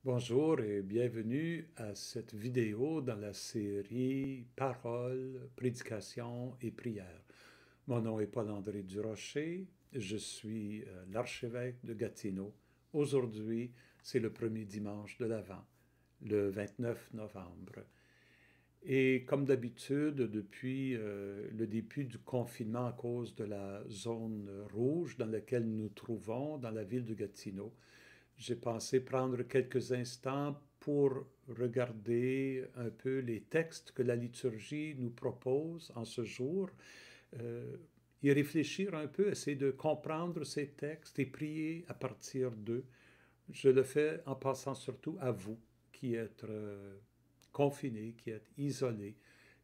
Bonjour et bienvenue à cette vidéo dans la série Paroles, prédications et prières. Mon nom est Paul-André Durocher, je suis l'archevêque de Gatineau. Aujourd'hui, c'est le premier dimanche de l'Avent, le 29 novembre. Et comme d'habitude, depuis le début du confinement à cause de la zone rouge dans laquelle nous nous trouvons, dans la ville de Gatineau, j'ai pensé prendre quelques instants pour regarder un peu les textes que la liturgie nous propose en ce jour, euh, y réfléchir un peu, essayer de comprendre ces textes et prier à partir d'eux. Je le fais en pensant surtout à vous qui êtes confinés, qui êtes isolés,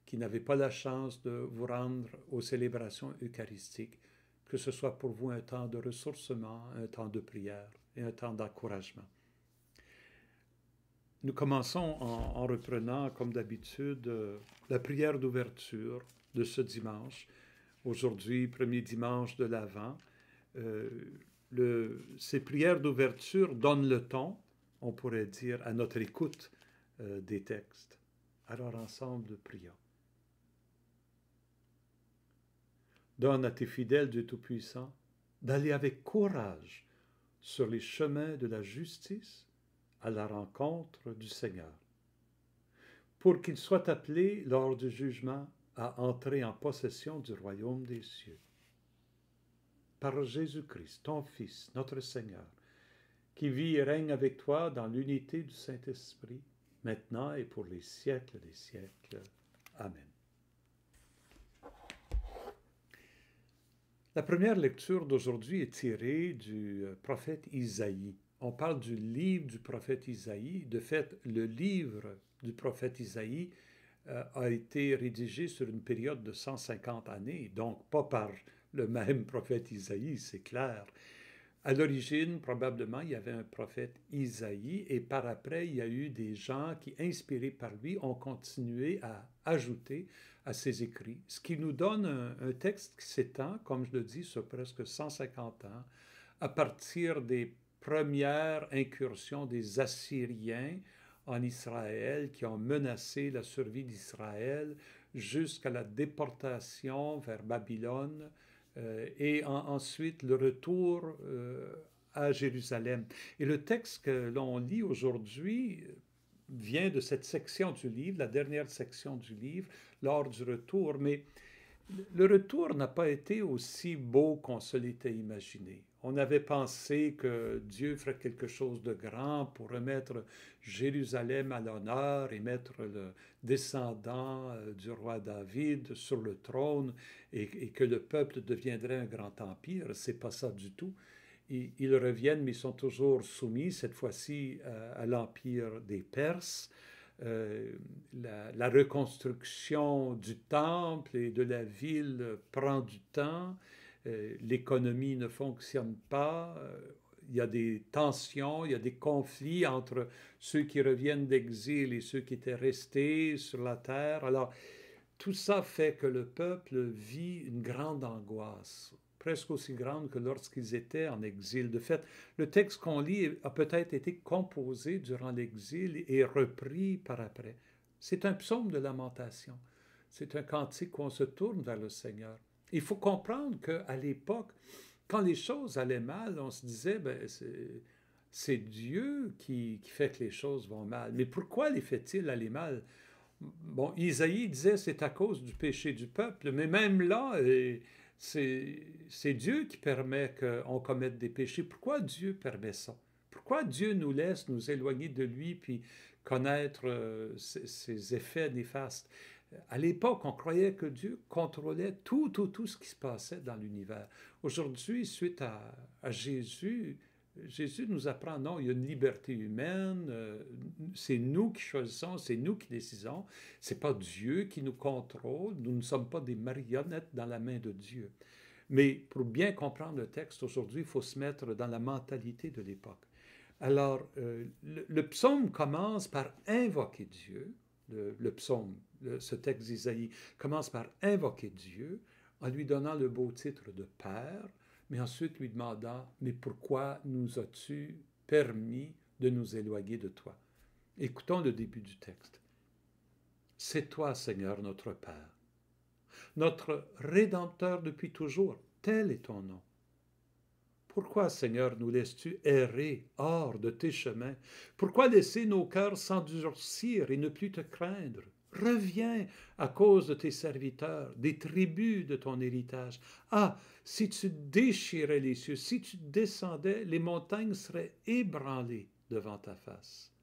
qui n'avez pas la chance de vous rendre aux célébrations eucharistiques, que ce soit pour vous un temps de ressourcement, un temps de prière et un temps d'encouragement. Nous commençons en reprenant, comme d'habitude, la prière d'ouverture de ce dimanche. Aujourd'hui, premier dimanche de l'Avent. Ces prières d'ouverture donnent le ton, on pourrait dire, à notre écoute des textes. Alors ensemble, prions. Donne à tes fidèles, Dieu Tout-Puissant, d'aller avec courage sur les chemins de la justice à la rencontre du Seigneur, pour qu'ils soient appelés lors du jugement à entrer en possession du royaume des cieux. Par Jésus-Christ, ton Fils, notre Seigneur, qui vit et règne avec toi dans l'unité du Saint-Esprit, maintenant et pour les siècles des siècles. Amen. La première lecture d'aujourd'hui est tirée du prophète Isaïe. On parle du livre du prophète Isaïe. De fait, le livre du prophète Isaïe a été rédigé sur une période de 150 années, donc pas par le même prophète Isaïe, c'est clair. À l'origine, probablement, il y avait un prophète Isaïe et par après, il y a eu des gens qui, inspirés par lui, ont continué à ajouter à ses écrits, ce qui nous donne un texte qui s'étend, comme je le dis, sur presque 150 ans, à partir des premières incursions des Assyriens en Israël qui ont menacé la survie d'Israël jusqu'à la déportation vers Babylone et ensuite le retour à Jérusalem. Et le texte que l'on lit aujourd'hui vient de cette section du livre, la dernière section du livre, lors du retour, mais le retour n'a pas été aussi beau qu'on se l'était imaginé. On avait pensé que Dieu ferait quelque chose de grand pour remettre Jérusalem à l'honneur et mettre le descendant du roi David sur le trône et que le peuple deviendrait un grand empire. C'est pas ça du tout. Ils reviennent, mais ils sont toujours soumis, cette fois-ci, à l'empire des Perses. La reconstruction du temple et de la ville prend du temps, l'économie ne fonctionne pas, il y a des tensions, il y a des conflits entre ceux qui reviennent d'exil et ceux qui étaient restés sur la terre. Alors, tout ça fait que le peuple vit une grande angoisse, presque aussi grande que lorsqu'ils étaient en exil. De fait, le texte qu'on lit a peut-être été composé durant l'exil et repris par après. C'est un psaume de lamentation. C'est un cantique où on se tourne vers le Seigneur. Il faut comprendre qu'à l'époque, quand les choses allaient mal, on se disait, ben, c'est Dieu qui fait que les choses vont mal. Mais pourquoi les fait-il aller mal? Bon, Isaïe disait c'est à cause du péché du peuple, mais même là, c'est Dieu qui permet qu'on commette des péchés. Pourquoi Dieu permet ça? Pourquoi Dieu nous laisse nous éloigner de lui puis connaître ses effets néfastes? À l'époque, on croyait que Dieu contrôlait tout ce qui se passait dans l'univers. Aujourd'hui, suite à Jésus, Jésus nous apprend, non, il y a une liberté humaine, c'est nous qui choisissons, c'est nous qui décidons, c'est pas Dieu qui nous contrôle, nous ne sommes pas des marionnettes dans la main de Dieu. Mais pour bien comprendre le texte aujourd'hui, il faut se mettre dans la mentalité de l'époque. Alors, le psaume commence par invoquer Dieu, le psaume, ce texte d'Isaïe commence par invoquer Dieu en lui donnant le beau titre de Père, mais ensuite lui demandant, mais pourquoi nous as-tu permis de nous éloigner de toi. Écoutons le début du texte. C'est toi, Seigneur, notre Père, notre Rédempteur depuis toujours. Tel est ton nom. Pourquoi, Seigneur, nous laisses-tu errer hors de tes chemins? Pourquoi laisser nos cœurs s'endurcir et ne plus te craindre? Reviens à cause de tes serviteurs, des tribus de ton héritage. Ah, si tu déchirais les cieux, si tu descendais, les montagnes seraient ébranlées devant ta face.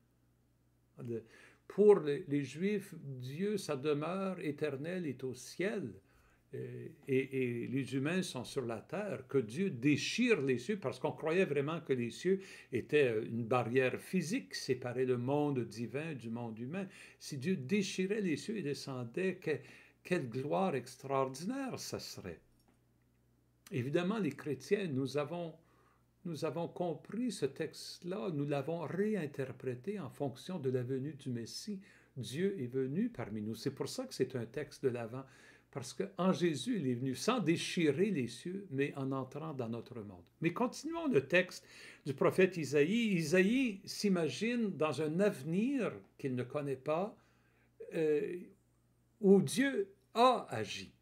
Pour les Juifs, Dieu, sa demeure éternelle est au ciel. Et les humains sont sur la terre, que Dieu déchire les cieux, parce qu'on croyait vraiment que les cieux étaient une barrière physique qui séparait le monde divin du monde humain. Si Dieu déchirait les cieux et descendait, quelle gloire extraordinaire ça serait. Évidemment, les chrétiens, nous avons compris ce texte-là, nous l'avons réinterprété en fonction de la venue du Messie. Dieu est venu parmi nous. C'est pour ça que c'est un texte de l'Avent. Parce qu'en Jésus, il est venu sans déchirer les cieux, mais en entrant dans notre monde. Mais continuons le texte du prophète Isaïe. Isaïe s'imagine dans un avenir qu'il ne connaît pas, où Dieu a agi.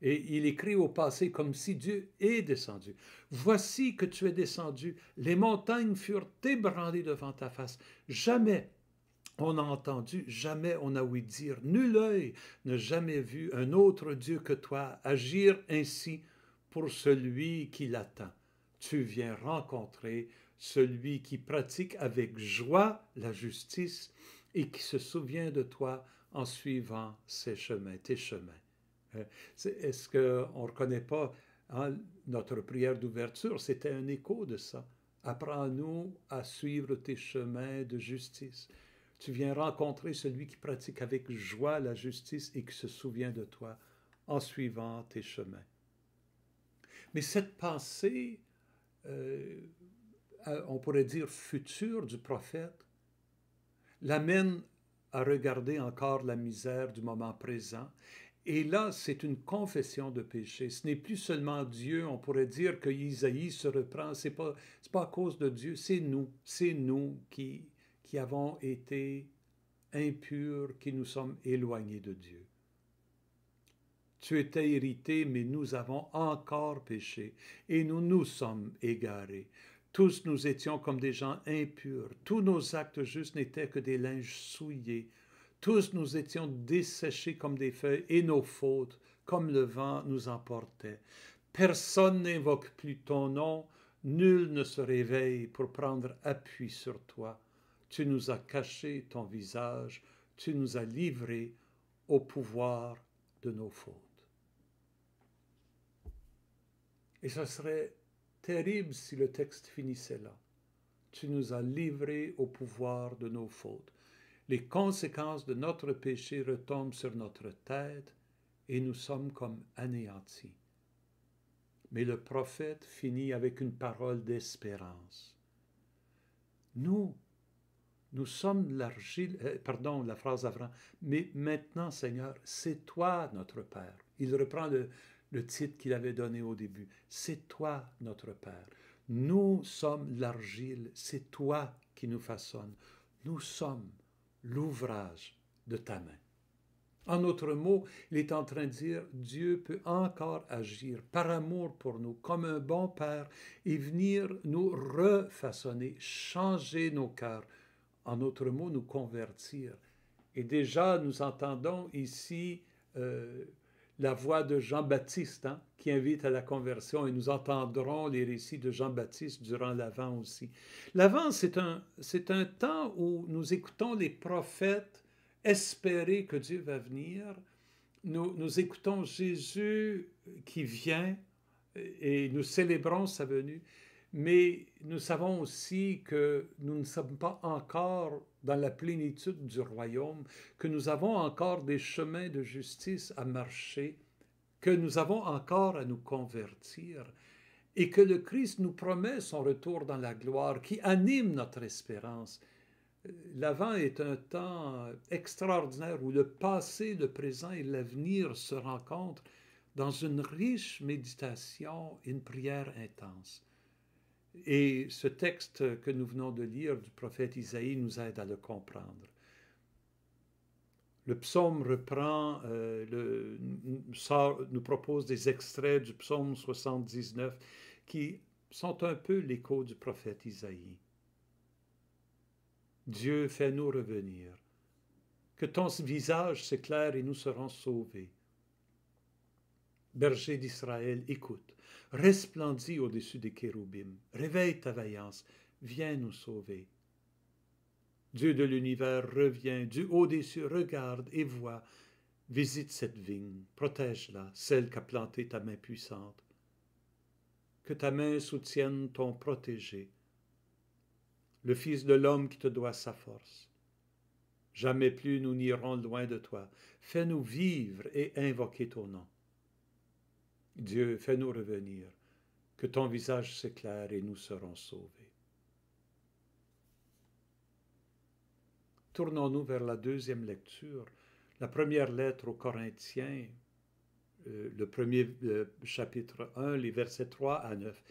Et il écrit au passé comme si Dieu est descendu. Voici que tu es descendu. Les montagnes furent ébranlées devant ta face. Jamais on n'a entendu, jamais on a ouï dire, nul œil n'a jamais vu un autre Dieu que toi agir ainsi pour celui qui l'attend. Tu viens rencontrer celui qui pratique avec joie la justice et qui se souvient de toi en suivant ses chemins, tes chemins. Est-ce qu'on ne reconnaît pas notre prière d'ouverture? C'était un écho de ça. Apprends-nous à suivre tes chemins de justice. Tu viens rencontrer celui qui pratique avec joie la justice et qui se souvient de toi en suivant tes chemins. Mais cette pensée, on pourrait dire future du prophète, l'amène à regarder encore la misère du moment présent. Et là, c'est une confession de péché. Ce n'est plus seulement Dieu. On pourrait dire que Isaïe se reprend. C'est pas à cause de Dieu, c'est nous qui avons été impurs, qui nous sommes éloignés de Dieu. Tu étais irrité, mais nous avons encore péché, et nous nous sommes égarés. Tous nous étions comme des gens impurs. Tous nos actes justes n'étaient que des linges souillés. Tous nous étions desséchés comme des feuilles, et nos fautes, comme le vent, nous emportaient. Personne n'invoque plus ton nom, nul ne se réveille pour prendre appui sur toi. Tu nous as caché ton visage, tu nous as livrés au pouvoir de nos fautes. Et ce serait terrible si le texte finissait là. Tu nous as livrés au pouvoir de nos fautes. Les conséquences de notre péché retombent sur notre tête et nous sommes comme anéantis. Mais le prophète finit avec une parole d'espérance. Nous sommes l'argile, pardon, la phrase avant, mais maintenant, Seigneur, c'est toi notre Père. Il reprend le titre qu'il avait donné au début. C'est toi notre Père. Nous sommes l'argile, c'est toi qui nous façonnes. Nous sommes l'ouvrage de ta main. En autres mots, il est en train de dire, Dieu peut encore agir par amour pour nous, comme un bon Père, et venir nous refaçonner, changer nos cœurs, en autres mots, nous convertir. Et déjà, nous entendons ici la voix de Jean-Baptiste, qui invite à la conversion, et nous entendrons les récits de Jean-Baptiste durant l'Avent aussi. L'Avent, c'est un temps où nous écoutons les prophètes espérer que Dieu va venir. Nous écoutons Jésus qui vient et nous célébrons sa venue. Mais nous savons aussi que nous ne sommes pas encore dans la plénitude du royaume, que nous avons encore des chemins de justice à marcher, que nous avons encore à nous convertir, et que le Christ nous promet son retour dans la gloire qui anime notre espérance. L'Avent est un temps extraordinaire où le passé, le présent et l'avenir se rencontrent dans une riche méditation et une prière intense. Et ce texte que nous venons de lire du prophète Isaïe nous aide à le comprendre. Le psaume reprend, nous propose des extraits du psaume 79 qui sont un peu l'écho du prophète Isaïe. Dieu, fais-nous revenir. Que ton visage s'éclaire et nous serons sauvés. Berger d'Israël, écoute. Resplendis au-dessus des kéroubim. Réveille ta vaillance. Viens nous sauver. Dieu de l'univers revient, du haut des cieux, regarde et vois. Visite cette vigne, protège-la, celle qu'a plantée ta main puissante. Que ta main soutienne ton protégé, le Fils de l'homme qui te doit sa force. Jamais plus nous n'irons loin de toi. Fais-nous vivre et invoquer ton nom. Dieu, fais-nous revenir, que ton visage s'éclaire et nous serons sauvés. Tournons-nous vers la deuxième lecture, la première lettre aux Corinthiens, le premier chapitre 1, les versets 3 à 9.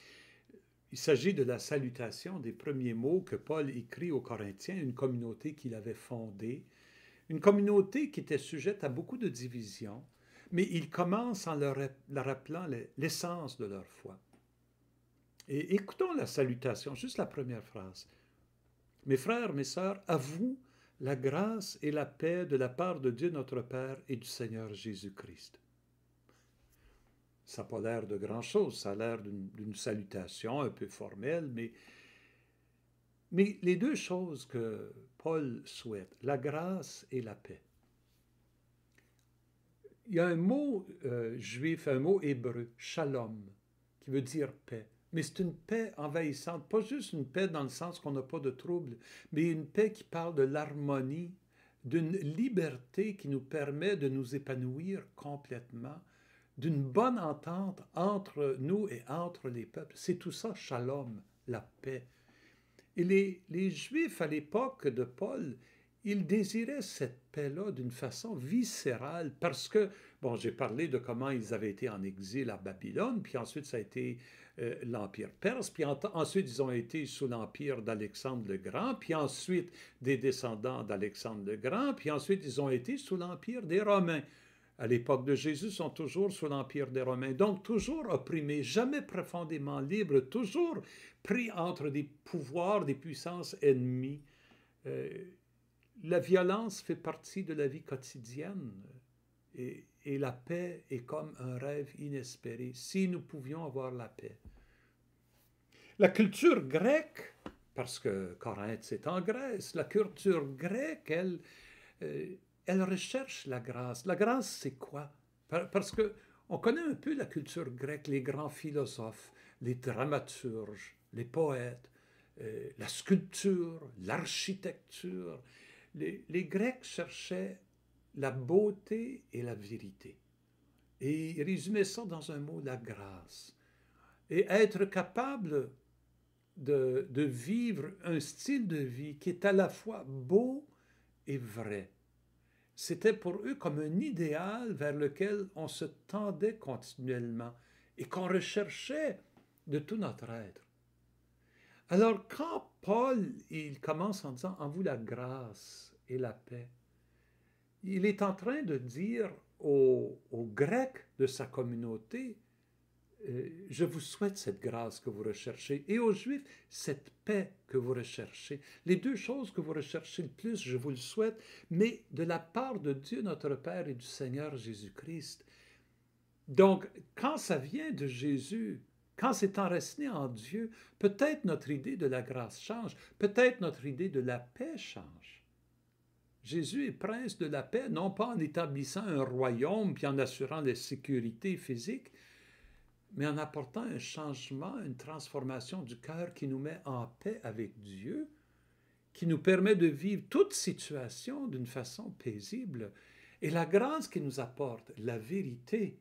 Il s'agit de la salutation des premiers mots que Paul écrit aux Corinthiens, une communauté qu'il avait fondée, une communauté qui était sujette à beaucoup de divisions, mais il commence en leur rappelant l'essence de leur foi. Et écoutons la salutation, juste la première phrase. Mes frères, mes sœurs, à vous la grâce et la paix de la part de Dieu notre Père et du Seigneur Jésus-Christ. Ça n'a pas l'air de grand-chose, ça a l'air d'une salutation un peu formelle, mais les deux choses que Paul souhaite, la grâce et la paix. Il y a un mot juif, un mot hébreu, shalom, qui veut dire paix. Mais c'est une paix envahissante, pas juste une paix dans le sens qu'on n'a pas de trouble, mais une paix qui parle de l'harmonie, d'une liberté qui nous permet de nous épanouir complètement, d'une bonne entente entre nous et entre les peuples. C'est tout ça, shalom, la paix. Et les Juifs à l'époque de Paul, ils désiraient cette paix-là d'une façon viscérale parce que, bon, j'ai parlé de comment ils avaient été en exil à Babylone, puis ensuite ça a été l'Empire perse, puis ensuite ils ont été sous l'Empire d'Alexandre le Grand, puis ensuite des descendants d'Alexandre le Grand, puis ensuite ils ont été sous l'Empire des Romains. À l'époque de Jésus, ils sont toujours sous l'Empire des Romains. Donc, toujours opprimés, jamais profondément libres, toujours pris entre des pouvoirs, des puissances ennemies. La violence fait partie de la vie quotidienne et la paix est comme un rêve inespéré, si nous pouvions avoir la paix. La culture grecque, parce que Corinthe c'est en Grèce, la culture grecque, elle recherche la grâce. La grâce, c'est quoi? Parce qu'on connaît un peu la culture grecque, les grands philosophes, les dramaturges, les poètes, la sculpture, l'architecture. Les Grecs cherchaient la beauté et la vérité. Et ils résumaient ça dans un mot, la grâce. Et être capable de vivre un style de vie qui est à la fois beau et vrai. C'était pour eux comme un idéal vers lequel on se tendait continuellement et qu'on recherchait de tout notre être. Alors quand Paul, il commence en disant « En vous la grâce et la paix », il est en train de dire aux Grecs de sa communauté je vous souhaite cette grâce que vous recherchez, et aux Juifs, cette paix que vous recherchez. Les deux choses que vous recherchez le plus, je vous le souhaite, mais de la part de Dieu notre Père et du Seigneur Jésus-Christ. Donc, quand ça vient de Jésus, quand c'est enraciné en Dieu, peut-être notre idée de la grâce change, peut-être notre idée de la paix change. Jésus est prince de la paix, non pas en établissant un royaume puis en assurant la sécurité physique, mais en apportant un changement, une transformation du cœur qui nous met en paix avec Dieu, qui nous permet de vivre toute situation d'une façon paisible. Et la grâce qu'il nous apporte, la vérité,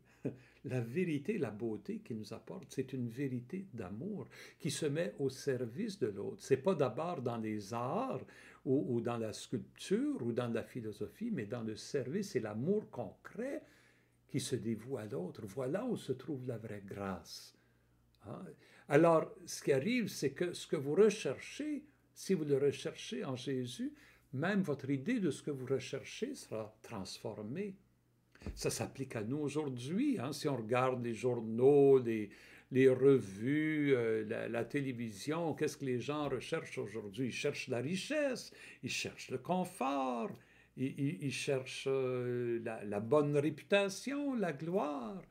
la beauté qu'il nous apporte, c'est une vérité d'amour qui se met au service de l'autre. Ce n'est pas d'abord dans les arts ou dans la sculpture ou dans la philosophie, mais dans le service et l'amour concret qui se dévoue à l'autre. Voilà où se trouve la vraie grâce. Hein? Alors, ce qui arrive, c'est que ce que vous recherchez, si vous le recherchez en Jésus, même votre idée de ce que vous recherchez sera transformée. Ça s'applique à nous aujourd'hui. Hein, si on regarde les journaux, les revues, la télévision, qu'est-ce que les gens recherchent aujourd'hui? Ils cherchent la richesse, ils cherchent le confort, ils cherchent la bonne réputation, la gloire.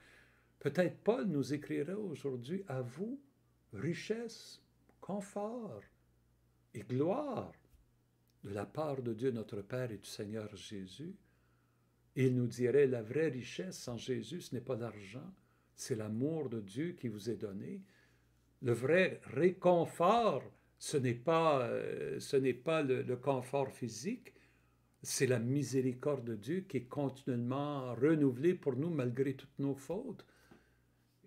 Peut-être Paul nous écrirait aujourd'hui: à vous, richesse, confort et gloire de la part de Dieu notre Père et du Seigneur Jésus. Et il nous dirait: la vraie richesse en Jésus, ce n'est pas l'argent, c'est l'amour de Dieu qui vous est donné. Le vrai réconfort, ce n'est pas le confort physique, c'est la miséricorde de Dieu qui est continuellement renouvelée pour nous malgré toutes nos fautes.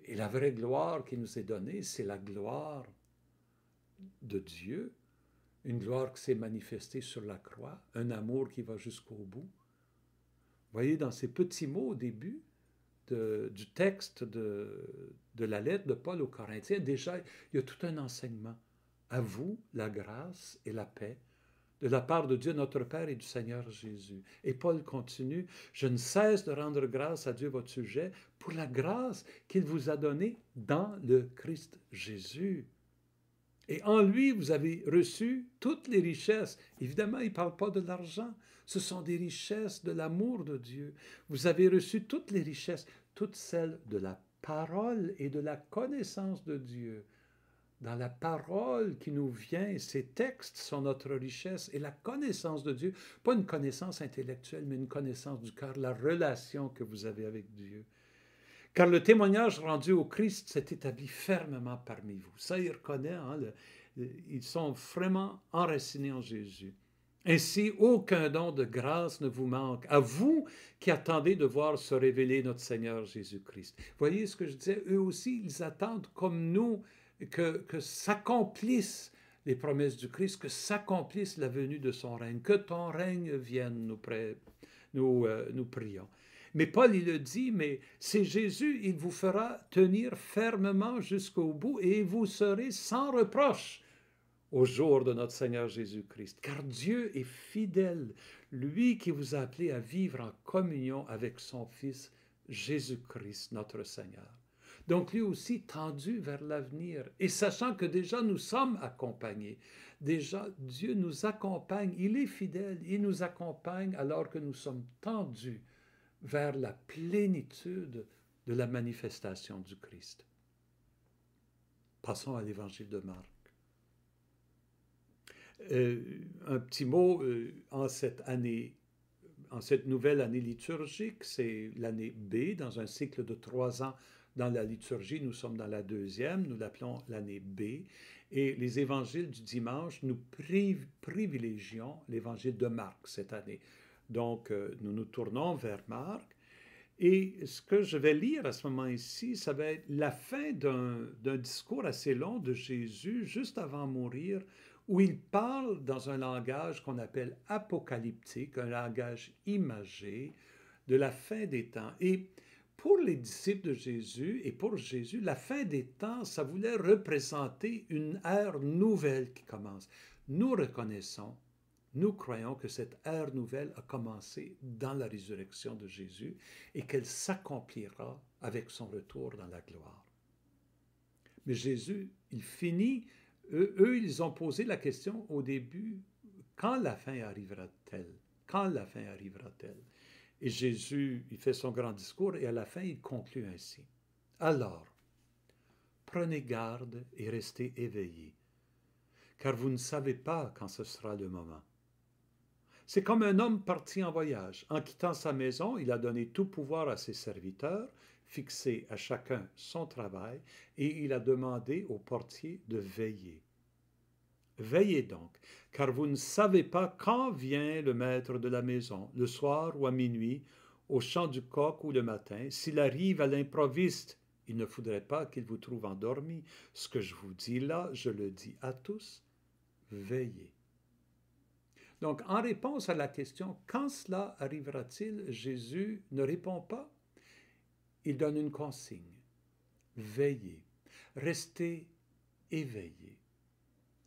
Et la vraie gloire qui nous est donnée, c'est la gloire de Dieu, une gloire qui s'est manifestée sur la croix, un amour qui va jusqu'au bout. Vous voyez, dans ces petits mots au début du texte de la lettre de Paul aux Corinthiens, déjà, il y a tout un enseignement. À vous, la grâce et la paix de la part de Dieu notre Père et du Seigneur Jésus. Et Paul continue: je ne cesse de rendre grâce à Dieu votre sujet pour la grâce qu'il vous a donnée dans le Christ Jésus. Et en lui, vous avez reçu toutes les richesses. Évidemment, il ne parle pas de l'argent. Ce sont des richesses de l'amour de Dieu. Vous avez reçu toutes les richesses, toutes celles de la parole et de la connaissance de Dieu. Dans la parole qui nous vient, ces textes sont notre richesse et la connaissance de Dieu, pas une connaissance intellectuelle, mais une connaissance du cœur, la relation que vous avez avec Dieu. Car le témoignage rendu au Christ s'est établi fermement parmi vous. Ça, il reconnaît, hein, ils sont vraiment enracinés en Jésus. Ainsi, aucun don de grâce ne vous manque, à vous qui attendez de voir se révéler notre Seigneur Jésus-Christ. Voyez ce que je disais, eux aussi, ils attendent comme nous que s'accomplissent les promesses du Christ, que s'accomplisse la venue de son règne, que ton règne vienne, nous prions. Mais Paul, il le dit, mais c'est Jésus, il vous fera tenir fermement jusqu'au bout et vous serez sans reproche au jour de notre Seigneur Jésus-Christ. Car Dieu est fidèle, lui qui vous a appelé à vivre en communion avec son Fils Jésus-Christ, notre Seigneur. Donc lui aussi tendu vers l'avenir et sachant que déjà nous sommes accompagnés. Déjà Dieu nous accompagne, il est fidèle, il nous accompagne alors que nous sommes tendus vers la plénitude de la manifestation du Christ. Passons à l'évangile de Marc. Un petit mot en cette nouvelle année liturgique, c'est l'année B, dans un cycle de 3 ans dans la liturgie. Nous sommes dans la 2e, nous l'appelons l'année B. Et les évangiles du dimanche, nous privilégions l'évangile de Marc cette année. Donc, nous nous tournons vers Marc. Et ce que je vais lire à ce moment ici, ça va être la fin d'un discours assez long de Jésus, juste avant de mourir, où il parle dans un langage qu'on appelle apocalyptique, un langage imagé, de la fin des temps. Et pour les disciples de Jésus et pour Jésus, la fin des temps, ça voulait représenter une ère nouvelle qui commence. Nous reconnaissons, nous croyons que cette ère nouvelle a commencé dans la résurrection de Jésus et qu'elle s'accomplira avec son retour dans la gloire. Mais Jésus, il finit, eux, ils ont posé la question au début: quand la fin arrivera-t-elle? Quand la fin arrivera-t-elle? Et Jésus, il fait son grand discours et à la fin, il conclut ainsi: alors, prenez garde et restez éveillés, car vous ne savez pas quand ce sera le moment. C'est comme un homme parti en voyage. En quittant sa maison, il a donné tout pouvoir à ses serviteurs, fixé à chacun son travail, et il a demandé au portier de veiller. Veillez donc, car vous ne savez pas quand vient le maître de la maison, le soir ou à minuit, au chant du coq ou le matin. S'il arrive à l'improviste, il ne faudrait pas qu'il vous trouve endormi. Ce que je vous dis là, je le dis à tous, veillez. Donc, en réponse à la question « Quand cela arrivera-t-il ?» Jésus ne répond pas. Il donne une consigne. Veillez. Restez éveillé.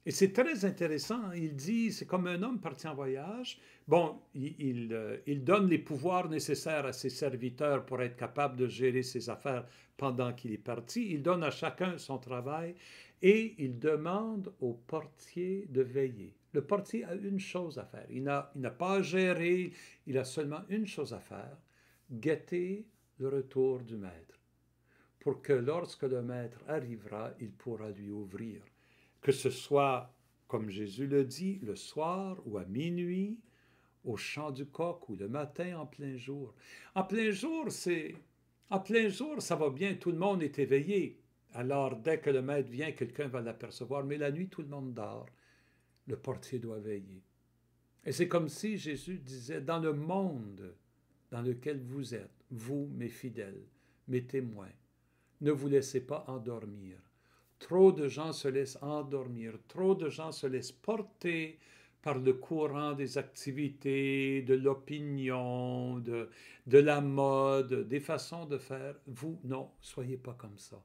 Et c'est très intéressant, il dit, c'est comme un homme parti en voyage. Bon, il donne les pouvoirs nécessaires à ses serviteurs pour être capable de gérer ses affaires pendant qu'il est parti. Il donne à chacun son travail et il demande au portier de veiller. Le portier a une chose à faire. Il n'a pas à gérer, il a seulement une chose à faire, guetter le retour du maître, pour que lorsque le maître arrivera, il pourra lui ouvrir. Que ce soit, comme Jésus le dit, le soir ou à minuit, au chant du coq ou le matin en plein jour. En plein jour, ça va bien, tout le monde est éveillé. Alors, dès que le maître vient, quelqu'un va l'apercevoir, mais la nuit, tout le monde dort. Le portier doit veiller. Et c'est comme si Jésus disait, dans le monde dans lequel vous êtes, vous, mes fidèles, mes témoins, ne vous laissez pas endormir. Trop de gens se laissent endormir, trop de gens se laissent porter par le courant des activités, de l'opinion, de la mode, des façons de faire. Vous, non, soyez pas comme ça.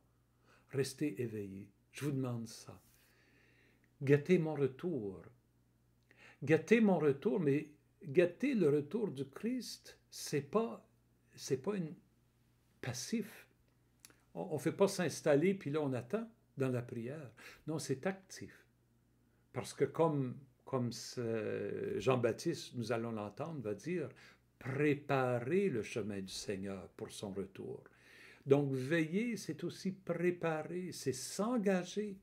Restez éveillés. Je vous demande ça. Guettez mon retour. Guettez mon retour, mais guetter le retour du Christ, c'est pas une passif. On ne fait pas s'installer, puis là, on attend dans la prière. Non, c'est actif. Parce que comme Jean-Baptiste, nous allons l'entendre, va dire, préparer le chemin du Seigneur pour son retour. Donc, veiller, c'est aussi préparer, c'est s'engager.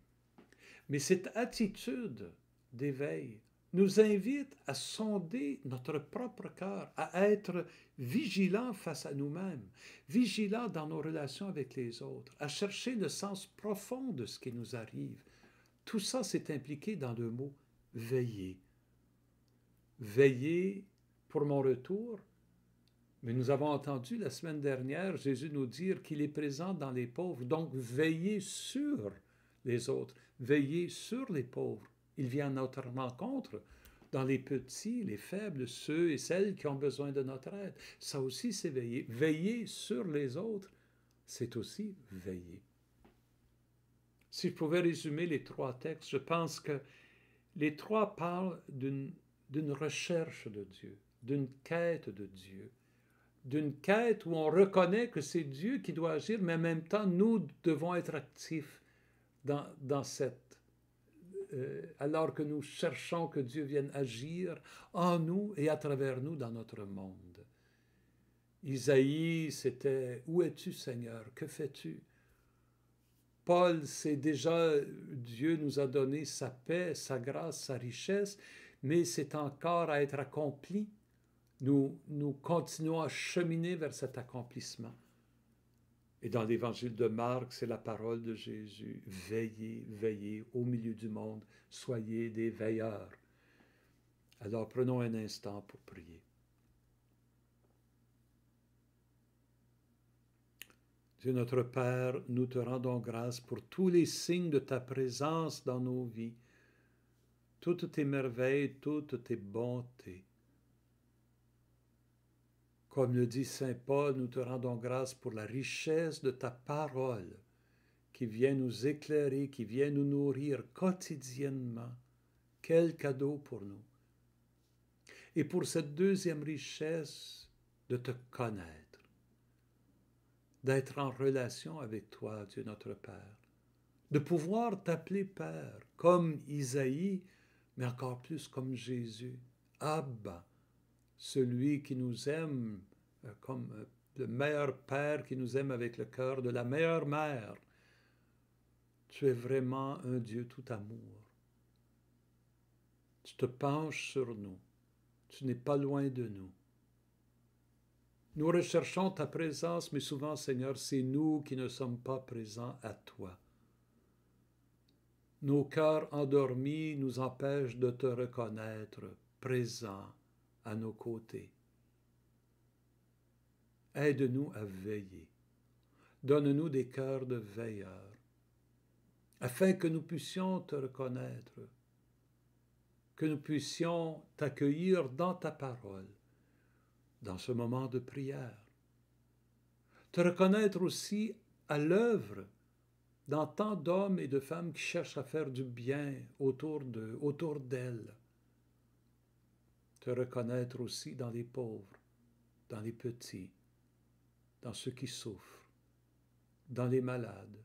Mais cette attitude d'éveil nous invite à sonder notre propre cœur, à être vigilants face à nous-mêmes, vigilants dans nos relations avec les autres, à chercher le sens profond de ce qui nous arrive. Tout ça, c'est impliqué dans le mot veiller. Veiller pour mon retour. Mais nous avons entendu la semaine dernière Jésus nous dire qu'il est présent dans les pauvres. Donc, veiller sur les autres, veiller sur les pauvres. Il vient à notre rencontre dans les petits, les faibles, ceux et celles qui ont besoin de notre aide. Ça aussi, c'est veiller. Veiller sur les autres, c'est aussi veiller. Si je pouvais résumer les trois textes, je pense que les trois parlent d'une recherche de Dieu, d'une quête de Dieu, d'une quête où on reconnaît que c'est Dieu qui doit agir, mais en même temps, nous devons être actifs dans cette... alors que nous cherchons que Dieu vienne agir en nous et à travers nous dans notre monde. Isaïe, c'était « Où es-tu, Seigneur? Que fais-tu? » Paul, c'est déjà Dieu nous a donné sa paix, sa grâce, sa richesse, mais c'est encore à être accompli. Nous continuons à cheminer vers cet accomplissement. Et dans l'évangile de Marc, c'est la parole de Jésus. Veillez, veillez au milieu du monde, soyez des veilleurs. Alors prenons un instant pour prier. Dieu notre Père, nous te rendons grâce pour tous les signes de ta présence dans nos vies, toutes tes merveilles, toutes tes bontés. Comme le dit Saint Paul, nous te rendons grâce pour la richesse de ta parole qui vient nous éclairer, qui vient nous nourrir quotidiennement. Quel cadeau pour nous. Et pour cette deuxième richesse de te connaître, d'être en relation avec toi, Dieu notre Père, de pouvoir t'appeler Père, comme Isaïe, mais encore plus comme Jésus, Abba, celui qui nous aime comme le meilleur Père qui nous aime avec le cœur de la meilleure mère. Tu es vraiment un Dieu tout amour. Tu te penches sur nous. Tu n'es pas loin de nous. Nous recherchons ta présence, mais souvent, Seigneur, c'est nous qui ne sommes pas présents à toi. Nos cœurs endormis nous empêchent de te reconnaître présent à nos côtés. Aide-nous à veiller. Donne-nous des cœurs de veilleurs, afin que nous puissions te reconnaître, que nous puissions t'accueillir dans ta parole, dans ce moment de prière. Te reconnaître aussi à l'œuvre dans tant d'hommes et de femmes qui cherchent à faire du bien autour d'elles. Te reconnaître aussi dans les pauvres, dans les petits, dans ceux qui souffrent, dans les malades.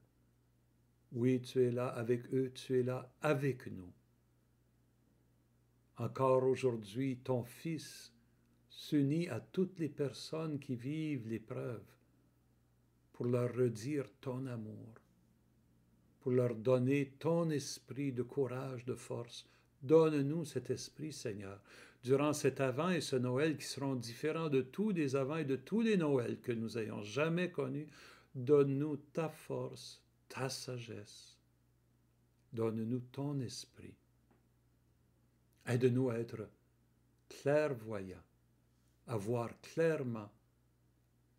Oui, tu es là avec eux, tu es là avec nous. Encore aujourd'hui, ton Fils s'unit à toutes les personnes qui vivent l'épreuve pour leur redire ton amour, pour leur donner ton esprit de courage, de force. Donne-nous cet esprit, Seigneur, durant cet Avant et ce Noël qui seront différents de tous les Avents et de tous les Noëls que nous ayons jamais connus. Donne-nous ta force, ta sagesse. Donne-nous ton esprit. Aide-nous à être clairvoyants, à voir clairement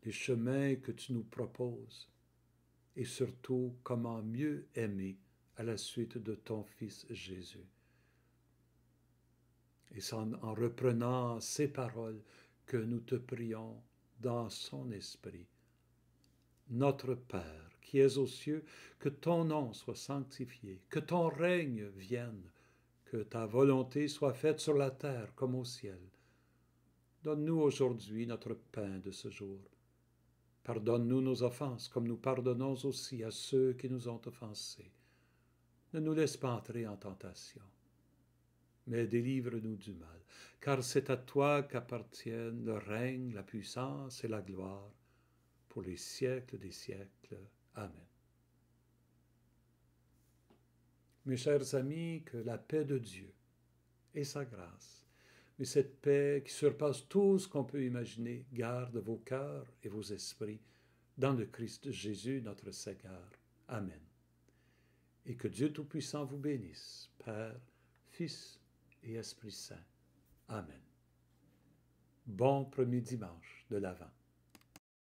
les chemins que tu nous proposes et surtout comment mieux aimer à la suite de ton Fils Jésus. Et c'est en reprenant ces paroles que nous te prions dans son esprit. Notre Père, qui es aux cieux, que ton nom soit sanctifié, que ton règne vienne, que ta volonté soit faite sur la terre comme au ciel. Donne-nous aujourd'hui notre pain de ce jour. Pardonne-nous nos offenses, comme nous pardonnons aussi à ceux qui nous ont offensés. Ne nous laisse pas entrer en tentation, mais délivre-nous du mal, car c'est à toi qu'appartiennent le règne, la puissance et la gloire, pour les siècles des siècles. Amen. Mes chers amis, que la paix de Dieu et sa grâce, mais cette paix qui surpasse tout ce qu'on peut imaginer, garde vos cœurs et vos esprits dans le Christ Jésus, notre Seigneur. Amen. Et que Dieu Tout-Puissant vous bénisse, Père, Fils et Esprit Saint. Amen. Bon premier dimanche de l'Avent.